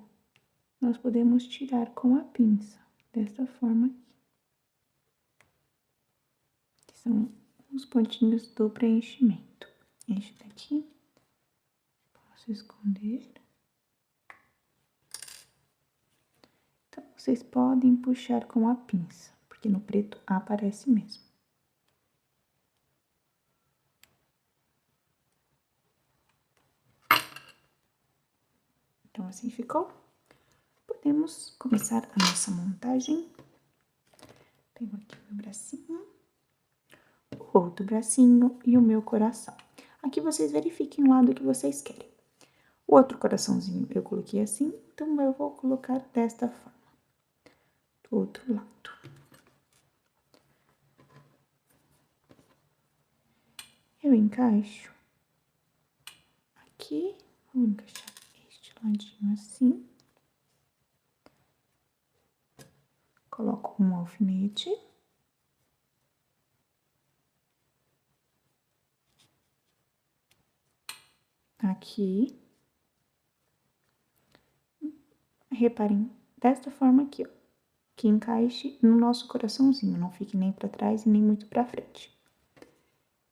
nós podemos tirar com a pinça, dessa forma aqui. Que são os pontinhos do preenchimento. Este daqui, posso esconder. Então, vocês podem puxar com a pinça, porque no preto aparece mesmo. Então, assim ficou. Podemos começar a nossa montagem. Pego aqui o meu bracinho, o outro bracinho e o meu coração. Aqui vocês verifiquem o lado que vocês querem. O outro coraçãozinho eu coloquei assim, então eu vou colocar desta forma. Do outro lado. Eu encaixo aqui, vou encaixar este ladinho assim. Coloco um alfinete. Aqui. Reparem desta forma aqui, ó, que encaixe no nosso coraçãozinho, não fique nem para trás e nem muito para frente.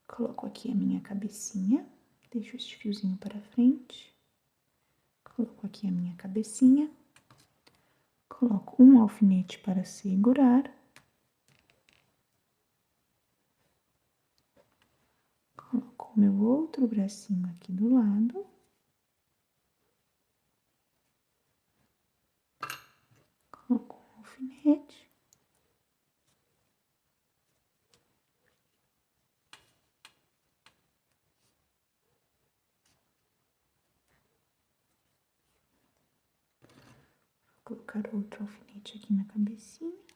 Coloco aqui a minha cabecinha, deixo este fiozinho para frente. Coloco aqui a minha cabecinha. Coloco um alfinete para segurar. Coloco o meu outro bracinho aqui do lado. Coloco um alfinete. Vou colocar outro alfinete aqui na cabecinha.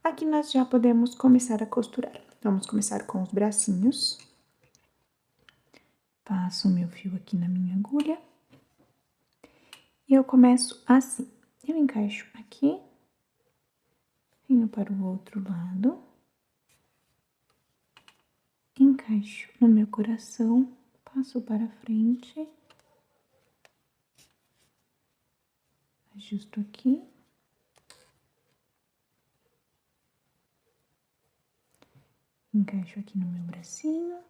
Aqui nós já podemos começar a costurar. Vamos começar com os bracinhos. Passo o meu fio aqui na minha agulha. E eu começo assim. Eu encaixo aqui. Venho para o outro lado. Encaixo no meu coração. Passo para frente. Ajusto aqui. Encaixo aqui no meu bracinho.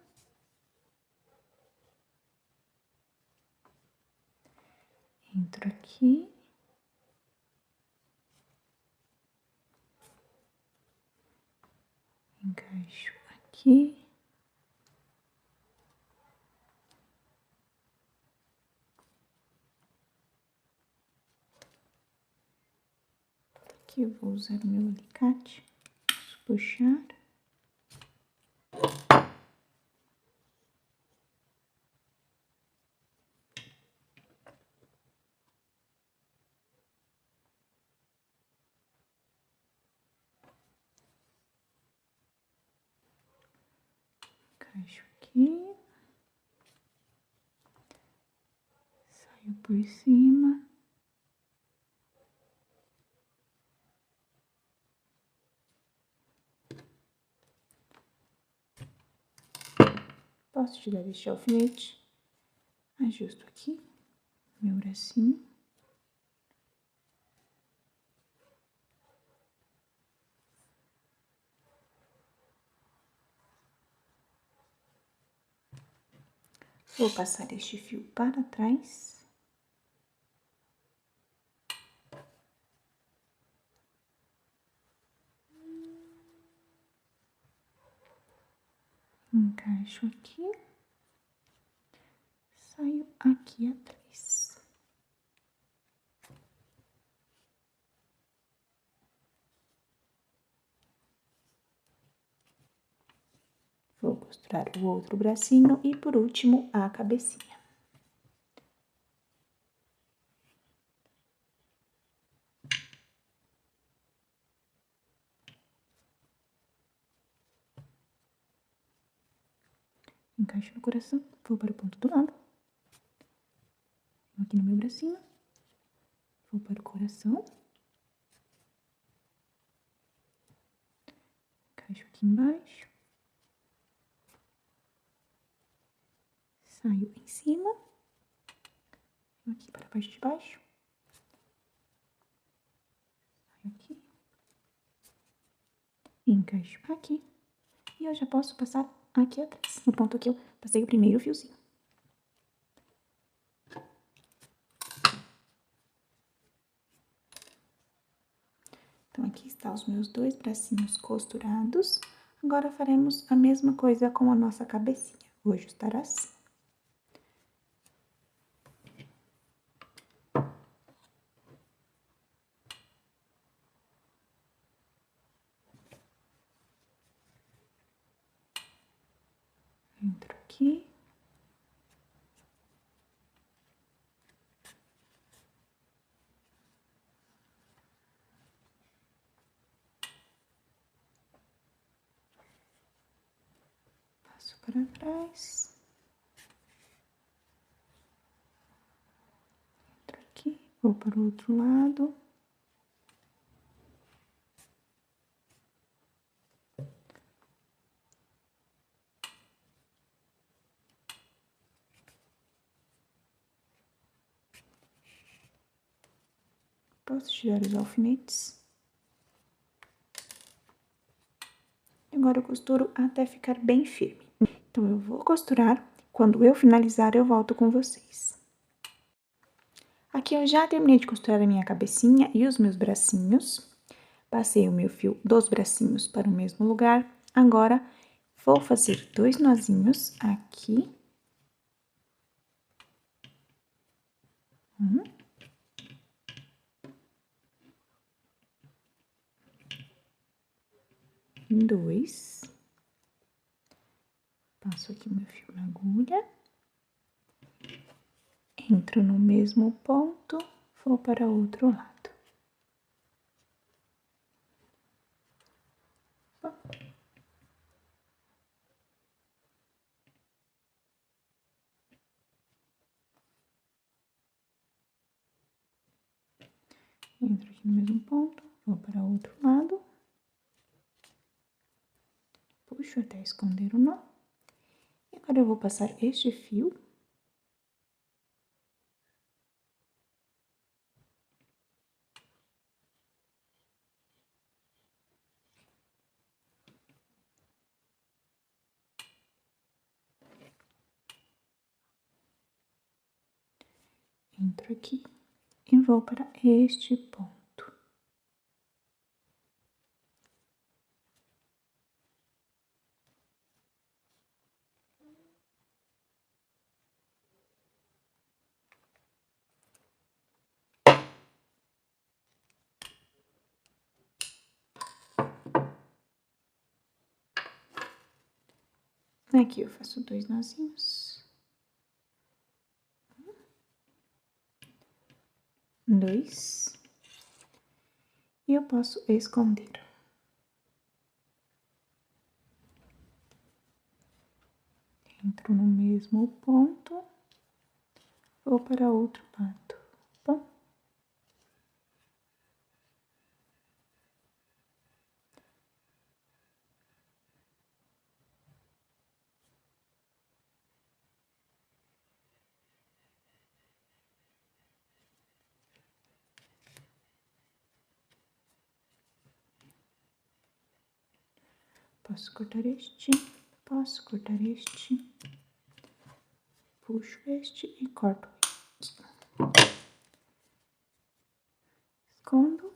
Entro aqui. Encaixo aqui. Aqui eu vou usar o meu alicate. Puxar. Encaixo aqui. Saio por cima. Posso tirar este alfinete. Ajusto aqui meu bracinho. Vou passar este fio para trás. Encaixo aqui. Saio aqui atrás. Vou costurar o outro bracinho e, por último, a cabecinha. Encaixo no coração, vou para o ponto do lado. Aqui no meu bracinho. Vou para o coração. Encaixo aqui embaixo. Saio em cima. Aqui para a parte de baixo. Aqui. Encaixo aqui. E eu já posso passar aqui atrás, no ponto que eu passei o primeiro fiozinho. Então, aqui estão os meus 2 bracinhos costurados. Agora, faremos a mesma coisa com a nossa cabecinha. Vou ajustar assim. Entro aqui. Passo para trás. Entro aqui, vou para o outro lado. Posso tirar os alfinetes. Agora eu costuro até ficar bem firme. Então, eu vou costurar. Quando eu finalizar, eu volto com vocês. Aqui eu já terminei de costurar a minha cabecinha e os meus bracinhos. Passei o meu fio dos bracinhos para o mesmo lugar. Agora, vou fazer 2 nozinhos aqui. Um. Dois. Passo aqui meu fio na agulha. Entro no mesmo ponto, vou para o outro lado. Entro aqui no mesmo ponto, vou para o outro lado. Puxo até esconder o nó. E agora eu vou passar este fio. Entro aqui e vou para este ponto. Aqui eu faço 2 nozinhos. 2. E eu posso esconder. Entro no mesmo ponto, vou para outro lado, tá bom? Posso cortar este, posso cortar este, puxo este e corto este. Escondo.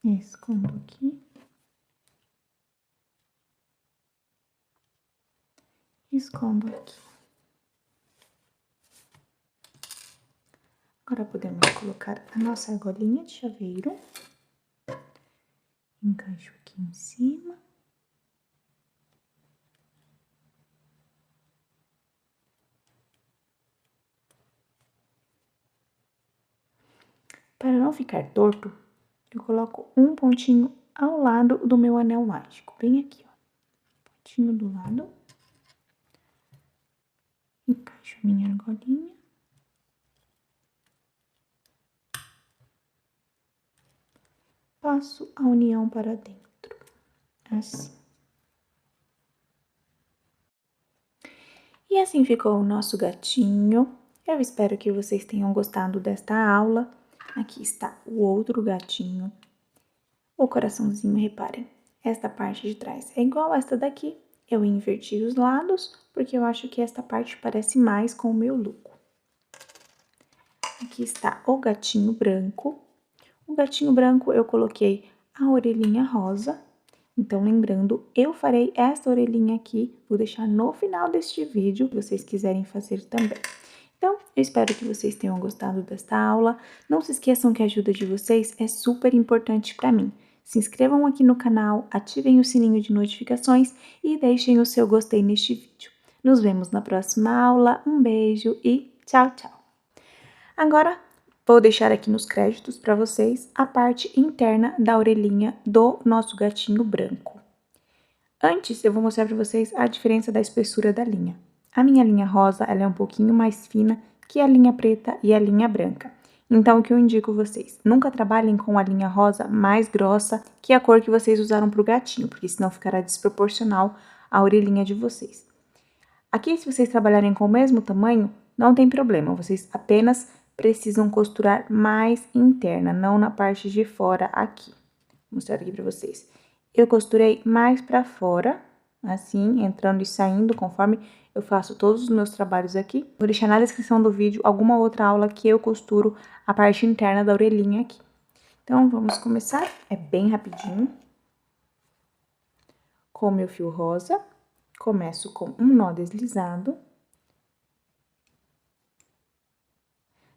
Escondo aqui. Escondo aqui. Agora, podemos colocar a nossa argolinha de chaveiro. Encaixo aqui em cima. Para não ficar torto, eu coloco um pontinho ao lado do meu anel mágico, bem aqui, ó. Pontinho do lado. Encaixo a minha argolinha. faço a união para dentro, assim. E assim ficou o nosso gatinho. Eu espero que vocês tenham gostado desta aula. Aqui está o outro gatinho. O coraçãozinho, reparem, esta parte de trás é igual a esta daqui. Eu inverti os lados, porque eu acho que esta parte parece mais com o meu look. Aqui está o gatinho branco. O gatinho branco eu coloquei a orelhinha rosa. Então, lembrando, eu farei esta orelhinha aqui, vou deixar no final deste vídeo, se vocês quiserem fazer também. Então, eu espero que vocês tenham gostado desta aula. Não se esqueçam que a ajuda de vocês é super importante para mim. Se inscrevam aqui no canal, ativem o sininho de notificações e deixem o seu gostei neste vídeo. Nos vemos na próxima aula. Um beijo e tchau, tchau! Agora, vou deixar aqui nos créditos para vocês a parte interna da orelhinha do nosso gatinho branco. Antes, eu vou mostrar para vocês a diferença da espessura da linha. A minha linha rosa, ela é um pouquinho mais fina que a linha preta e a linha branca. Então, o que eu indico vocês? Nunca trabalhem com a linha rosa mais grossa que a cor que vocês usaram para o gatinho, porque senão ficará desproporcional a orelhinha de vocês. Aqui, se vocês trabalharem com o mesmo tamanho, não tem problema, vocês apenas precisam costurar mais interna, não na parte de fora aqui. Vou mostrar aqui pra vocês. Eu costurei mais pra fora, assim, entrando e saindo, conforme eu faço todos os meus trabalhos aqui. Vou deixar na descrição do vídeo alguma outra aula que eu costuro a parte interna da orelhinha aqui. Então, vamos começar. É bem rapidinho. Com o meu fio rosa, começo com um nó deslizado.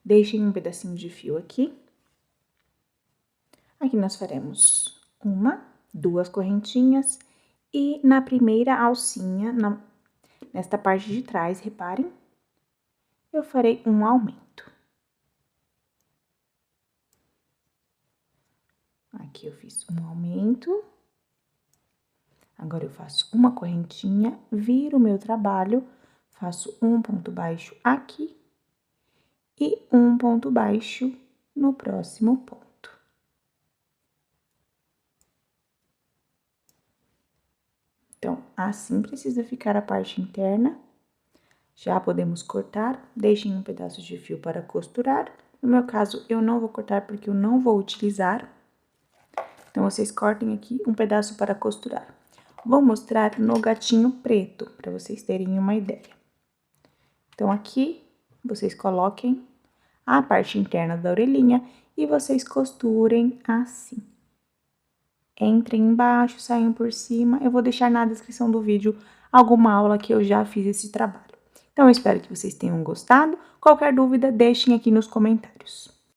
Deixem um pedacinho de fio aqui. Aqui nós faremos uma, duas correntinhas e na primeira alcinha, nesta parte de trás, reparem, eu farei um aumento. Aqui eu fiz um aumento. Agora eu faço uma correntinha, viro o meu trabalho, faço um ponto baixo aqui e um ponto baixo no próximo ponto. Então, assim precisa ficar a parte interna. Já podemos cortar, deixem um pedaço de fio para costurar. No meu caso, eu não vou cortar porque eu não vou utilizar. Então, vocês cortem aqui um pedaço para costurar. Vou mostrar no gatinho preto, para vocês terem uma ideia. Então, aqui, vocês coloquem a parte interna da orelhinha e vocês costurem assim. Entrem embaixo, saiam por cima. Eu vou deixar na descrição do vídeo alguma aula que eu já fiz esse trabalho. Então, eu espero que vocês tenham gostado. Qualquer dúvida, deixem aqui nos comentários.